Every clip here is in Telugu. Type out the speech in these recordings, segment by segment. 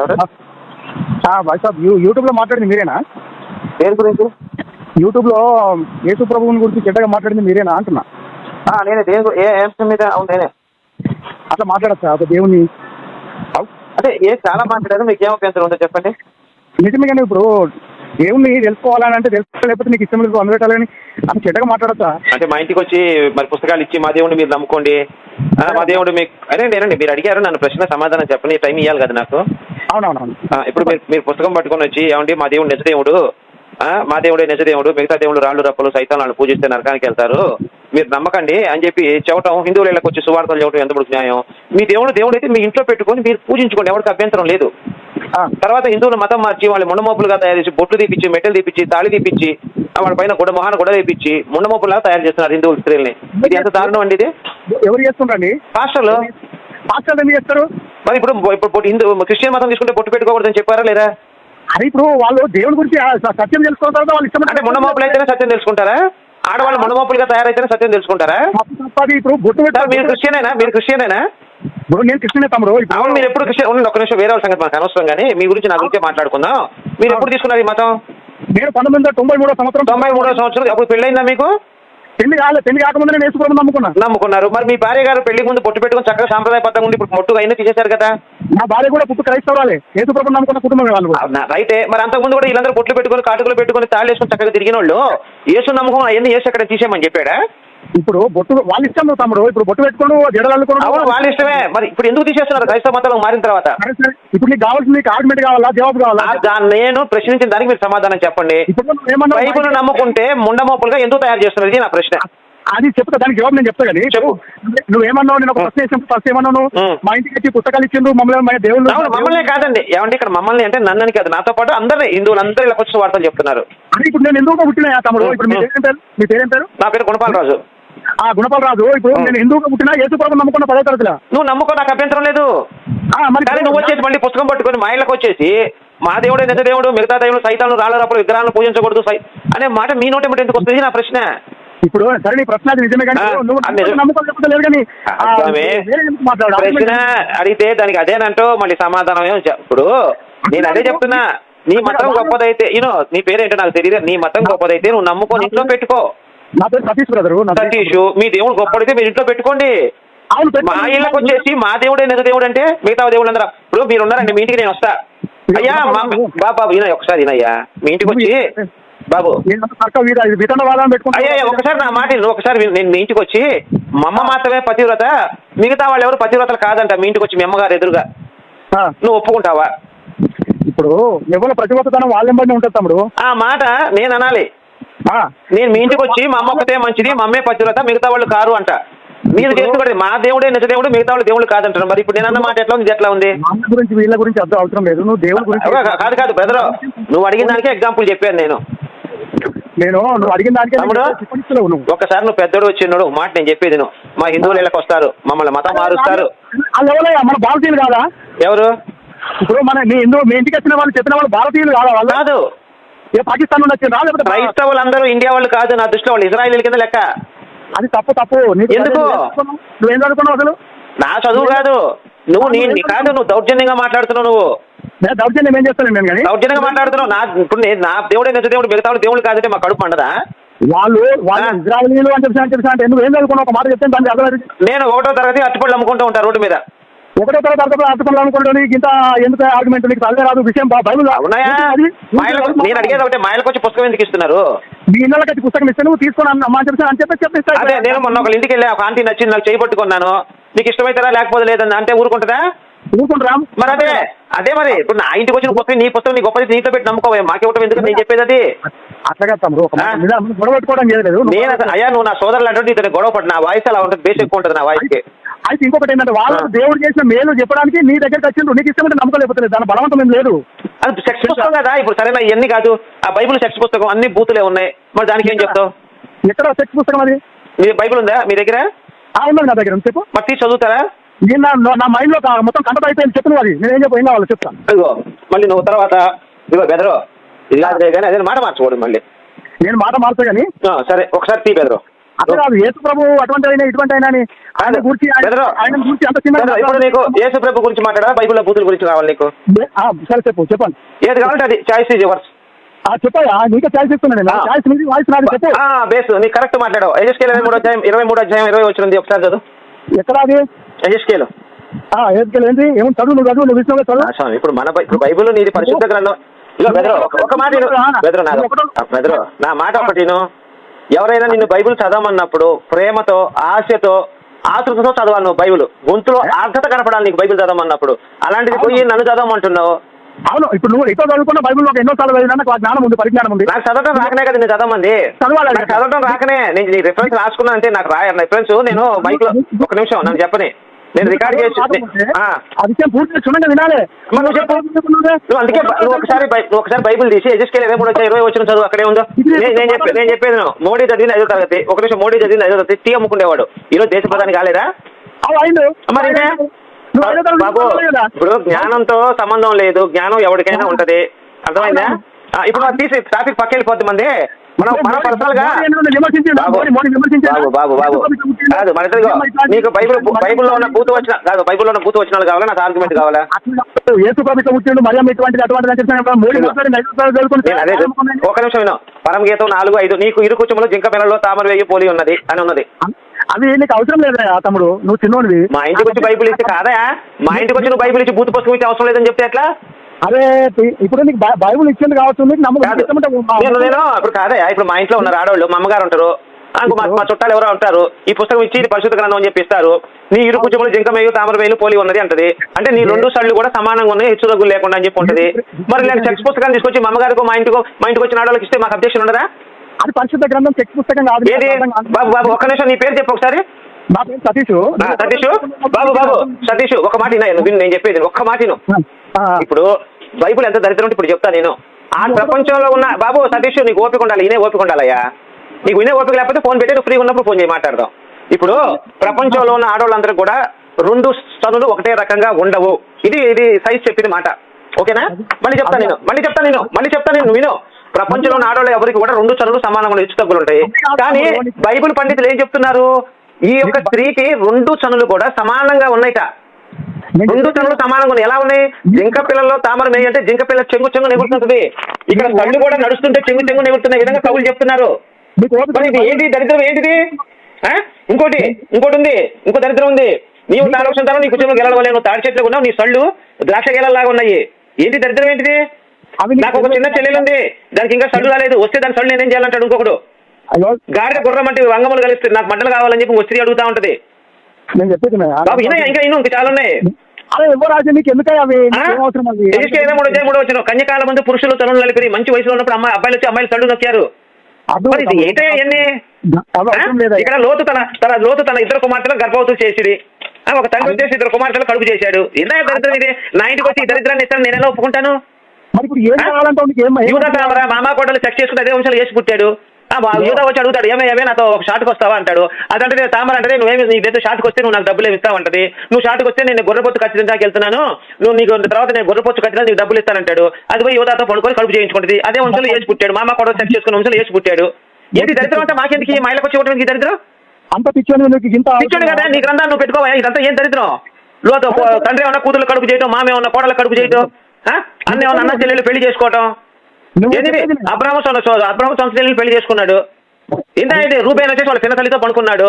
ఎవరు? భాయ్ సాబ్ యూట్యూబ్లో మాట్లాడింది మీరేనా? దేని గురించి? యూట్యూబ్లో యేసు ప్రభువుని గురించి చెడ్డగా మాట్లాడింది మీరేనా అంటున్నా. నేనే. దేని ఏ అంశం మీద? అవును నేనే. అట్లా మాట్లాడచ్చా ఒక దేవుని? అంటే చాలా మాట్లాడారు, మీకు ఏం అభ్యంతరం ఉందో చెప్పండి. నిజమే, కానీ ఇప్పుడు దేవుణ్ణి తెలుసుకోవాలని అంటే తెలుసుకోలేకపోతే నీకు ఇష్టం లేదు అందబెట్టాలని అంత చెడ్డగా మాట్లాడచ్చా? అంటే మా ఇంటికి వచ్చి మరి పుస్తకాలు ఇచ్చి మా దేవుడిని మీరు నమ్ముకోండి, మా దేవుడు మీకు అదేండి మీరు అడిగారు నన్ను ప్రశ్న సమాధానం చెప్పండి, టైం ఇవ్వాలి కదా నాకు. అవునవునవును. ఇప్పుడు మీరు పుస్తకం పట్టుకొని వచ్చి ఏమండి మా దేవుడు నిజదేవుడు, మా దేవుడే నిజదేవుడు, మిగతా దేవుడు రాళ్ళు రప్పలు సైతాన్ వాళ్ళు పూజిస్తే నరకానికి వెళ్తారు, మీరు నమ్మకండి అని చెప్పి చెప్పడం, హిందువుల ఇళ్ళకి వచ్చి సువార్తలు చెప్పడం ఎంతవరకు న్యాయం? మీ దేవుడు అయితే మీ ఇంట్లో పెట్టుకొని మీరు పూజించుకోండి, ఎవరికి అభ్యంతరం లేదు. తర్వాత హిందువులు మతం మార్చి వాళ్ళు ముండమోపులుగా తయారు చేసి బొట్లు తీపిచ్చి మెట్టలు తీపిచ్చి తాళి తీపిచ్చి వాళ్ళ పైన మొహాన గొడవ తీపిచ్చి ముండమోపులాగా తయారు చేస్తున్నారు హిందువుల స్త్రీల్ని. ఇది ఎంత దారుణం అండి ఇది? ఎవరు చేస్తుండ్రండి? పాస్టర్లు. పాస్టర్లు ఎందుకు చేస్తారు? మరి ఇప్పుడు హిందూ క్రిస్టియన్ మతం తీసుకుంటే బొట్టు పెట్టుకోకూడదని చెప్పారా లేదా? అది ఇప్పుడు వాళ్ళు దేవుడి గురించి సత్యం తెలుసుకున్న తర్వాత వాళ్ళు ఇష్టం అంటే ముండమోపులు అయితేనే సత్యం తెలుసుకుంటారా? ఆడవాళ్ళు ముండమోపులుగా తయారైతేనే సత్యం తెలుసుకుంటారా? ఇప్పుడు బొట్టు పెట్టారు. మీరు క్రిస్టియనేనా? నేను క్రిస్టియనే తమ్ముడు. అవును, మీరు ఎప్పుడు క్రిస్టియన్? ఒక్క నిమిషం, వేరే వాళ్ళ సంగతి మనకు అనవసరం, కానీ మీ గురించి నా గురించే మాట్లాడుకుందాం. మీరు ఎప్పుడు తీసుకున్నారు ఈ మతం? నేను 1993 సంవత్సరం. 93వ సంవత్సరం. అప్పుడు పెళ్ళైందా మీకు? పెళ్లి కాకముందు నేను యేసు ప్రభువుని నమ్ముకున్నారు. మరి మీ భార్య గారు పెళ్లి ముందు పొట్టు పెట్టుకుని చక్కగా సాంప్రదాయబద్ధంగా ఉండి ఇప్పుడు మొట్టుగా అయినా తీసేశారు కదా? నా భార్య కూడా పుట్టు క్రైస్తవురాలే, యేసు ప్రభువుని నమ్ముకున్న కుటుంబం వాళ్ళు. రైతే. మరి అంతకుముందు కూడా వీళ్ళందరూ పొట్లు పెట్టుకుని కాటుకలు పెట్టుకుని తాళ్ళు వేసుకుని చక్కగా తిరిగిన వాళ్ళు యేసు నమ్మకం అవన్నీ యేసు అక్కడ తీసేయమని చెప్పాడా? ఇప్పుడు బొట్టు వాళ్ళ ఇష్టం తమ్ముడు. ఇప్పుడు బొట్టు పెట్టుకోండు, జడలు అల్లుకోండు. అవును, వాళ్ళ ఇష్టమే. మరి ఇప్పుడు ఎందుకు తీసేస్తున్నారు క్రైస్తవ మతంలో మారిన తర్వాత? ఇప్పుడు నీకు కావాల్సింది ఆర్గ్యుమెంట్ కావాలా, జవాబు కావాలా? నేను ప్రశ్నించిన దానికి మీరు సమాధానం చెప్పండి. బైబిల్ నమ్ముకుంటే ముండమోపులుగా ఎందుకు తయారు చేస్తున్నారు? ఇది నా ప్రశ్న. అది చెప్తా, దానికి జవాబు నేను చెప్తా. కానీ నువ్వేమన్నావు? నేను ఒక ప్రశ్న ఫస్ట్ ఏమన్నాను? మా ఇంటికి వచ్చి పుస్తకాలు ఇచ్చిండు మమ్మల్ని దేవుళ్ళు. మమ్మల్ని కాదండి, ఏమంటే ఇక్కడ మమ్మల్ని అంటే నన్నని కాదు, నాతో పాటు అందరినీ హిందువులందరూ ఇలా వచ్చి వార్తలు చెప్తున్నారు. అది ఇప్పుడు నేను ఎందుకు పుట్టినా తమ్ముడు? ఇప్పుడు మీ పేరేం పేరు? నా పేరు గుణపాలరాజు. గుణపాలరాజు. ఇప్పుడు నేను ఎందుకు పుట్టినా యేసు ప్రభువుని నమ్ముకున్న 10వ తరగతిలో. నువ్వు నమ్ముకో, నాకు అభ్యంతరం లేదు. మరి నువ్వు వచ్చేసి మళ్ళీ పుస్తకం పట్టుకొని మా ఇళ్ళకి వచ్చేసి మా దేవుడే నిజ దేవుడు, మిగతా దేవుడు సైతాను రాళ్ళ రప్పలు విగ్రహాలను పూజించకూడదు అనే మాట మీ నోటి మాట ఎందుకు వస్తుంది? నా ప్రశ్న. ఇప్పుడు సరే, నీ ప్రశ్న అది నిజమే, కానీ నమ్మకం లేదు. కానీ ప్రశ్న అడిగితే దానికి అదేనంటో మళ్ళీ సమాధానం. ఇప్పుడు నేను అదే చెప్తున్నా, నీ మతం గొప్పదైతే నీ పేరేంటో నాకు తెలియదు, నీ మతం గొప్పదైతే నువ్వు నమ్ముకొని ఇంట్లో పెట్టుకో. నా పేరు సతీష్ బ్రదరు. సతీష్. మీ దేవుడు గొప్పదైతే మీరు ఇంట్లో పెట్టుకోండి. మా ఇళ్ళకి వచ్చేసి మా దేవుడే నిజ దేవుడు అంటే మిగతా దేవుడు అందరూ ఇప్పుడు మీరు ఉన్నారండి, మీ ఇంటికి నేను వస్తా. అయ్యా బాబు ఈయన ఒకసారి ఈయనయ్యా మీ ఇంటికి వచ్చి బాబు అయ్యా ఒకసారి నా మాట ఒకసారి నేను మీ ఇంటికి వచ్చి మా అమ్మ మాత్రమే పతివ్రత, మిగతా వాళ్ళు ఎవరు పతివ్రతలు కాదంట. మీ ఇంటికి వచ్చి మీ అమ్మగారు ఎదురుగా నువ్వు ఒప్పుకుంటావా? ఇప్పుడు ఎవరు ప్రతిభతనం వాళ్ళెంబడినే ఉంటుంది తమ్ముడు. ఆ మాట నేను అనాలి. నేను మీ ఇంటికి వచ్చి మా అమ్మ ఒకతే మంచిది, మా అమ్మే పతివ్రత, మిగతా వాళ్ళు కారు అంట. మీరు చేసుకోండి, మా దేవుడే నిజ దేవుడు, మిగతా వాళ్ళు దేవుడు కాదంటారు. మరి ఇప్పుడు నేను అన్న మాట ఎట్లా ఉంది? ఎట్లా ఉంది? గురించి వీళ్ళ గురించి అర్థం అవసరం లేదు. నువ్వు దేవుడి గురించి కాదు బ్రదర్, నువ్వు అడిగిన దానికే ఎగ్జాంపుల్ చెప్పాను నేను. నువ్వు అడిగిన దానికి ఒకసారి నువ్వు పెద్దోడు వచ్చినాడు మాట నేను చెప్పేది నువ్వు. మా హిందువులు ఇళ్ళకి వస్తారు, మమ్మల్ని మతం మారుస్తారు. మన భారతీయులు కాదా? ఎవరు? ఇప్పుడు మీ ఇంటికి వచ్చిన వాళ్ళు చెప్పిన వాళ్ళు భారతీయులు కాదా? వాళ్ళు కాదు, పాకిస్తాన్ నుండి వచ్చిన రాదు. క్రైస్తవులు అందరూ ఇండియా వాళ్ళు కాదు, నా దృష్టిలో వాళ్ళు ఇజ్రాయిల్ కింద లెక్క. అది తప్పు. ఎందుకు? నువ్వేం చదువుకున్నావు అసలు? నా చదువు కాదు, నువ్వు దౌర్జన్యంగా మాట్లాడుతున్నావు. నువ్వు దౌర్జన్యం ఏం చేస్తాను నేను? కానీ దౌర్జన్యంగా మాట్లాడుతున్నావు. నా దేవుడే నిజ దేవుడు, మిగతా వాళ్ళు దేవుడు కాదంటే మా కడుపు పండదా? వాళ్ళు ఇజ్రాయిలీలు అని చెప్పి అంటే నువ్వేం చదువుకున్నావు? ఒక మాట చెప్తే దానికి అర్థం. నేను 1వ తరగతి అట్టుపళ్ళు అమ్ముకుంటూ ఉంటాను రోడ్డు మీద. 1వ తరగతి అర్థం అనుకుంటాను. ఇంత ఎందుకు ఆర్గ్యుమెంట్? నీకు తల్లే రాదు విషయం. బైబిల్ ఉన్నాయా? నేను అడిగేది ఒకటే, మా ఇళ్ళకి వచ్చి పుస్తకం ఎందుకు ఇస్తున్నారు? మీ ఇళ్ళకి వచ్చి పుస్తకం ఇస్తే నువ్వు తీసుకుని అమ్మా అని చెప్పి అదే నేను మొన్న ఒక ఇంటికి వెళ్ళి ఒక ఆంటీ నచ్చింది, నాకు చేయబట్టుకున్నాను. నీకు ఇష్టమైతారా లేకపోతే లేదని అంటే ఊరుకుంటుందా? ఊరుకుంటారా? మరి అదే మరి ఇప్పుడు నా ఇంటికి వచ్చిన పుస్తకం నీ పుస్తకం నీ గొప్పది నీతో పెట్టి నమ్ముకోవే, మాకేవటం ఎందుకు నేను చెప్పేది అది. అట్లాగా తమ్ముడు గొడవ పెట్టుకోవడం చేయలేదు. నేను అయ్యా నువ్వు నా సోదరులు అంటే నీతో గొడవ పడి నా వాయిస్ అలా ఉంటుంది, బేస్ ఎక్కువ ఉంటుంది నా వాయిస్కి. అయితే ఇంకొకటి ఏంటంటే వాళ్ళు దేవుడు చేసిన మేలు చెప్పడానికి నీ దగ్గరికి వచ్చిండ్రు. నీకు ఇష్టమంటే నమ్మకలేకపోతే దాని బలవంతం ఏం లేదు. అది సెక్స్ పుస్తకం కదా. ఇప్పుడు సరేనా ఇవన్నీ కాదు, ఆ బైబిల్ సెక్స్ పుస్తకం అన్ని బూతులే ఉన్నాయి. మరి దానికి ఏం చెప్తావు? ఎక్కడ సెక్స్ పుస్తకం అది? మీ బైబిల్ ఉందా మీ దగ్గర? ఉన్నది నా దగ్గర. చెప్పు. మరి తీసి చదువుతారా? నేను నా మైండ్ లో మొత్తం కంటత అయిపోయింది. చెప్పు అది. నేనేం చెప్పు, ఏం కావాలో చెప్తాను. ఇదిగో మళ్ళీ నువ్వు తర్వాత ఇదిగో బెదరు ఇది కాదు కానీ అదే మాట మార్చకూడదు. మళ్ళీ నేను మాట మార్చా కానీ సరే ఒకసారి తీ బెదరు. అట్లా కాదు, యేసు ప్రభు అటువంటి అయినా ఇటువంటి అయినా అని ఆయన గురించి ఆయన గురించి అంత చిన్న ఇప్పుడు నీకు యేసు ప్రభు గురించి మాట్లాడా బైబిల్లో బూతుల గురించి కావాలి నీకు? సరే చెప్పండి ఏది కావాలంటే అది చాయిస్ ఈజ్ యువర్స్. చెప్పాయా, నీకే ఛాయిస్ ఇస్తున్నాను, ఛాయిస్ నీది, వాయిస్ నాది, చెప్పు. బేస్ నీ కరెక్ట్ మాట్లాడావు. ఎజెస్కేల్ 23 అధ్యాయం 20 వచ్చింది, ఒకసారి చదువు. ఎక్కడ అది? ఎజెస్కేల్ ఏంటి ఏముంది, చదువు, నువ్వు చదువు, నువ్వు విషయంలో చదువు. ఇప్పుడు బైబిల్ నీది పరిశుద్ధ గ్రంథం. ఇగో బెదరు ఒక మాట బెదరు నా మాట ఒకటిను. ఎవరైనా నిన్ను బైబిల్ చదవమన్నప్పుడు ప్రేమతో, ఆశతో, ఆతృతతో చదవాలి నువ్వు. బైబిల్ గొంతులో ఆర్ధత కనపడాలి నీకు బైబిల్ చదవమన్నప్పుడు. అలాంటిది పోయి నన్ను చదవమంటున్నావు. అవును, ఇప్పుడు నువ్వు ఎక్కడ చదువుకున్న బైబిల్ ఎన్నో సార్లు చదివినా నాకు జ్ఞానం ఉంది, పరిజ్ఞానం ఉంది. నాకు చదవడం రాకనే కదా నేను చదవమంది. నాకు చదవడం రాకనే నేను నీ రిఫరెన్స్ రాసుకున్నా అంటే నాకు రిఫరెన్స్ నేను బైక్ లో ఒక నిమిషం నన్ను చెప్పని నేను రికార్డ్ చేసి ఆ విషయం పూర్తిగా చూడండి, వినాలి. నువ్వు చెప్పు. నువ్వు అందుకే నువ్వు ఒకసారి బైబిల్ తీసి ఎజెస్కేల్ 23 వచ్చిన చదువు అక్కడే ఉందో. నేను చెప్పేది మోడీ చదివిన 5వ తరగతి, ఒక నిమిషం మోడీ చదివిన 5వ తరగతి టీ అమ్ముకునేవాడు. ఈరోజు దేశ ప్రధాని కాలేదా? మరి బాబు ఇప్పుడు జ్ఞానంతో సంబంధం లేదు, జ్ఞానం ఎవరికైనా ఉంటది, అర్థమైందా? ఇప్పుడు తీసి ట్రాఫిక్ పక్క వెళ్ళిపోద్ది మంది. మనం పర్సనల్ గా బాబు కాదు మన నీకు బైబుల్లో ఉన్న బూతు వచ్చిన కాదు, బైబుల్లో ఉన్న బూతు వచ్చిన కావాలా, నాకు ఆర్గ్యుమెంట్ కావాలా? ఒక నిమిషం విను. పరమగీతం 4:5 నీకు ఇరుకుచములు జింక పిల్లల్లో తామర వేయి పోలి ఉన్నది అని ఉన్నది. అది నీకు అవసరం లేదా తమ్ముడు, నువ్వు చిన్నోడివి. మా ఇంటికి వచ్చి బైబిల్ ఇస్తే కాదా? మా ఇంటికి వచ్చి నువ్వు బైబిల్ ఇచ్చి బూతు పుస్తకం ఇచ్చే అవసరం లేదని చెప్తే ఎట్లా? అరే ఇప్పుడు నీకు బైబుల్ ఇచ్చింది కావచ్చు, నేను ఇప్పుడు కాదా? ఇప్పుడు మా ఇంట్లో ఉన్నారు ఆడవాళ్ళు, మా అమ్మగారు ఉంటారు, మా చుట్టాలు ఎవరో ఉంటారు, ఈ పుస్తకం ఇచ్చి పరిశుద్ధ గ్రంథం అని చెప్పిస్తారు. నీ ఇరు కుటుంబంలో జింకమేయు తామర వేలు పోలి ఉన్నది అంటది. అంటే నీ 2 సళ్ళు కూడా సమానంగా ఉన్నాయి, హెచ్చు తగ్గులు లేకుండా అని చెప్పి ఉంటది. మరి నేను సెక్స్ పుస్తకాన్ని తీసుకొచ్చి మా అమ్మగారికి మా ఇంటికి వచ్చిన ఆడవాళ్ళకి ఇస్తే మాకు అబ్జెక్షన్ ఉండదా? అది పరిశుద్ధ గ్రంథం టెక్స్ట్ పుస్తకం కాదు. ఏది బాబు ఒక్క నిమిషం నీ పేరు చెప్పు ఒకసారి. నా పేరు సతీష్. బాబు సతీష్ ఒక మాట నేను చెప్పేది ఒక్క మాట. ఇప్పుడు బైబుల్ ఎంత దరిద్రం ఇప్పుడు చెప్తా నేను. ఆ ప్రపంచంలో ఉన్న బాబు సతీష్ నీకు ఓపిక ఉండాలి, ఇనే ఓపిక ఉండాలయ్యా. నీకు ఇనే ఓపిక లేకపోతే ఫోన్ పెట్టి నువ్వు ఫ్రీగా ఉన్నప్పుడు ఫోన్ చేయి, మాట్లాడదాం. ఇప్పుడు ప్రపంచంలో ఉన్న ఆడవాళ్ళందరూ కూడా 2 స్తనులు ఒకటే రకంగా ఉండవు. ఇది సైన్స్ చెప్పిన మాట, ఓకేనా? మళ్ళీ చెప్తాను నేను విను. ప్రపంచంలో ఉన్న ఆడవాళ్ళు ఎవరికి కూడా 2 చనులు సమానంగా హెచ్చు తగ్గులు ఉంటాయి. కానీ బైబిల్ పండితులు ఏం చెప్తున్నారు? ఈ యొక్క స్త్రీకి 2 చనులు కూడా సమానంగా ఉన్నాయిట. 2 చనులు సమానంగా ఉన్నాయి. ఎలా ఉన్నాయి? జింక పిల్లల్లో తామర మేయ అంటే జింక పిల్ల చెంగు నెగురుతుంటుంది. ఇక్కడ కళ్ళు కూడా నడుస్తుంటే చెంగు నెగురుతున్న విధంగా కవులు చెప్తున్నారు. ఇది ఏంటి దరిద్రం? ఏంటిది? ఇంకోటి ఉంది, ఇంకో దరిద్రం ఉంది. నీవు ఆలోచన నీ కుటుంబం గెలవలే, నువ్వు తాడి చెట్లు ఉన్నావు, నీ సళ్ళు ద్రాక్ష గెలలాగా ఉన్నాయి. ఏంటి దరిద్రం? ఏంటిది? నాకు ఒక చిన్న చెల్లెలు ఉంది, దానికి ఇంకా సళ్ళు రాలేదు, వస్తే దాని సళ్ళు నేనేం చేయాలంటాడు ఇంకొకడు. గాడిద గుర్రం అంటే వంగములు కలిస్తే నాకు మంటలు కావాలని చెప్పి వస్త్రీ అడుగుతా ఉంటది. బాబు ఇంకా చాలా ఉన్నాయి. వచ్చిన కన్యకాల ముందు పురుషులు తలను నలిపి మంచి వయసులో ఉన్నప్పుడు అబ్బాయిలు వచ్చి అమ్మాయిలు సళ్ళు నొక్కారు. ఇక్కడ లోతు తన 2 కుమార్తెలు గర్భవతులు చేసిది. ఒక తండ్రి వచ్చేసి 2 కుమార్తెలు కడుపు చేశాడు. ఎంత దరిద్రం ఇది? నా ఇంటికి వచ్చి ఈ దరిద్రాన్ని ఇస్తాను, నేను ఎలా ఒప్పుకుంటాను? యూదా తామర మామా కోటలు సెక్స్ చేసుకుని అదే వంశాలు వేసి పుట్టాడు. యూదా వచ్చి అడుగుతాడు, ఏమే నాతో ఒక షాట్కి వస్తావా అంటాడు. అదంటే తామర అంటే నువ్వేమి నీ దగ్గర షాట్కి వస్తే నువ్వు నాకు డబ్బులు ఇస్తావు అంటది. నువ్వు షాట్కి వస్తే నేను గొర్రెపొత్తు ఖచ్చితంగా వెళ్తున్నాను, నువ్వు నీకు తర్వాత నేను గొర్రెపొత్తు ఖచ్చితంగా నీకు డబ్బులు ఇస్తానంటాడు. అది పోయి యువతతో పడుకొని కడుపు చేయించుకుంటుంది. అదే వంశాలు వేసి పుట్టాడు, మామా కోటలు సెక్స్ చేసుకుని వంశాలు వేసి పుట్టాడు. ఏంటి దరిద్రం అంటే? మాకెందుకు ఈ మహిళకు వచ్చి ఇవ్వడం? ఈ దరిద్రం అంత పిచ్చోడు కదా. నీ గ్రంథాన్ని నువ్వు పెట్టుకోవా? ఇదంతా ఏం దరిద్రం? లోతు తండ్రి ఏమన్నా కూతురు కడుపు చేయటం, మామ ఏమన్నా కోడల కడుపు చేయటం, అన్న ఏమన్నా అన్న చెల్లెలు పెళ్లి చేసుకోవటం. ఏంటిది? అబ్రాహ్మ సంస్థ పెళ్లి చేసుకున్నాడు. ఇంత ఇది రూబేన్ వచ్చేసి వాళ్ళ చిన్న తల్లితో పడుకున్నాడు.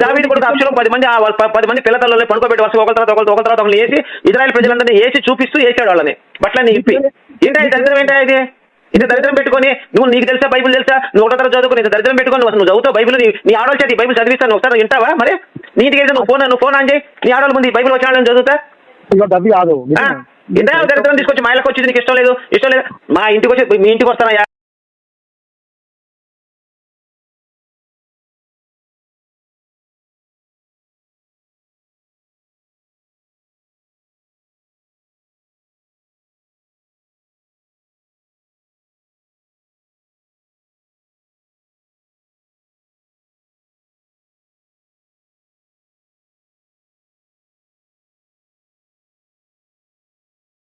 దావీదు కొడుకు అబ్షాలోం 10 మంది పిల్ల తల్లి పడుకోబెట్టి వరుస ఒకరి తర్వాత ఒకరు వేసి ఇజ్రాయెల్ ప్రజలందరినీ వేసి చూపిస్తూ వేసాడు వాళ్ళని బట్లని ఇప్పి. ఏంటా ఈ దరిద్రం? ఏంటా ఇది? ఇంత దరిద్రం పెట్టుకొని నువ్వు నీకు తెలుసా బైబిల్ తెలుసా? నువ్వు 1వ తరగతి చదువుకుని ఇంత దరిద్రం పెట్టుకొని నువ్వు చదువుతావు బైబిల్? నీ ఆడవాళ్ళు చేతి బైబిల్ చదివిస్తాను ఒకసారి వింటావా? మరి నీటికి వెళ్తే నువ్వు ఫోన్ ఆన్ చేయి, నీ ఆడవాళ్ళ ముందు బైబిల్ వచ్చిన వాళ్ళని చదువుతా. ఇంత దరిద్రం తీసుకొచ్చి మా ఇళ్ళకి వచ్చి నీకు ఇష్టం లేదు. మా ఇంటికి వచ్చి మీ ఇంటికి వస్తానా?